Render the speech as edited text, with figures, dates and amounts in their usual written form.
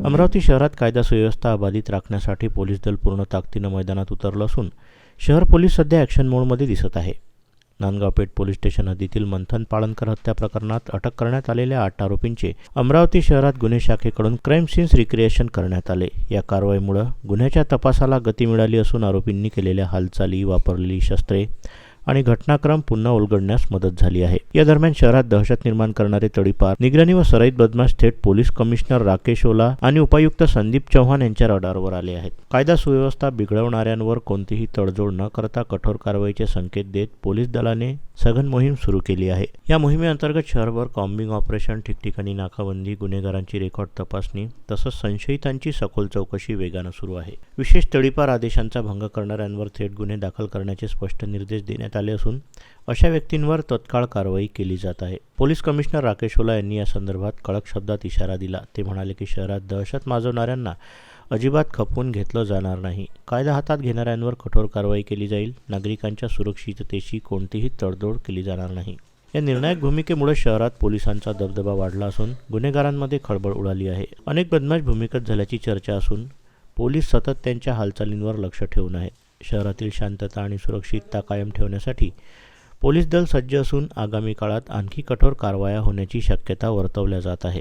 अमरावती शहरात कायदा सुव्यवस्था अबाधित राखण्यासाठी पोलीस दल पूर्ण ताकदीनं मैदानात उतरलं असून शहर पोलीस सध्या ॲक्शन मोडमध्ये दिसत आहे. नांदगाव पेठ पोलीस स्टेशन हद्दीतील मंथन पाळणकर हत्या प्रकरणात अटक करण्यात आलेल्या 8 आरोपींचे अमरावती शहरात गुन्हे शाखेकडून क्राईम सीन्स रिक्रिएशन करण्यात आले. या कारवाईमुळे गुन्ह्याच्या तपासाला गती मिळाली असून आरोपींनी केलेल्या हालचाली, वापरलेली शस्त्रे आणि घटनाक्रम पुन्हा उलगडण्यास मदत झाली आहे. या दरम्यान शहरात दहशत निर्माण करणारे तडीपार, निगराणी व सराईत बदमाश थेट पोलीस कमिशनर राकेश ओला आणि उपायुक्त संदीप चव्हाण यांच्या रडारवर आले आहेत. कायदा सुव्यवस्था बिघडवणाऱ्यांवर कोणतीही तडजोड न करता कठोर कारवाईचे संकेत देत पोलीस दलाने सघन मोहीम सुरू केली आहे. या मोहिमेअंतर्गत शहरभर कॉम्बिंग ऑपरेशन, ठिकठिकाणी नाकाबंदी, गुन्हेगारांची रेकॉर्ड तपासणी तसंच संशयितांची सखोल चौकशी वेगानं सुरू आहे. विशेष तडीपार आदेशांचा भंग करणाऱ्यांवर थेट गुन्हे दाखल करण्याचे स्पष्ट निर्देश देण्यात आले असून अशा व्यक्तींवर तत्काळ कारवाई केली जात आहे. पोलीस कमिशनर राकेश ओला यांनी या संदर्भात कडक शब्दात इशारा दिला. ते म्हणाले की शहरात दहशत माजवणाऱ्यांना अजिबात खपवून घेतलं जाणार नाही. कायदा हातात घेणाऱ्यांवर कठोर कारवाई केली जाईल. नागरिकांच्या सुरक्षिततेशी कोणतीही तडजोड केली जाणार नाही. या निर्णायक भूमिकेमुळे शहरात पोलिसांचा दबदबा वाढला असून गुन्हेगारांमध्ये खळबळ उडाली आहे. अनेक बदमाश भूमिगत झाल्याची चर्चा असून पोलीस सतत त्यांच्या हालचालींवर लक्ष ठेवून आहेत. शहरातील शांतता आणि सुरक्षितता कायम ठेवण्यासाठी पोलीस दल सज्ज असून आगामी काळात आणखी कठोर कारवाया होण्याची शक्यता वर्तवल्या जात आहे.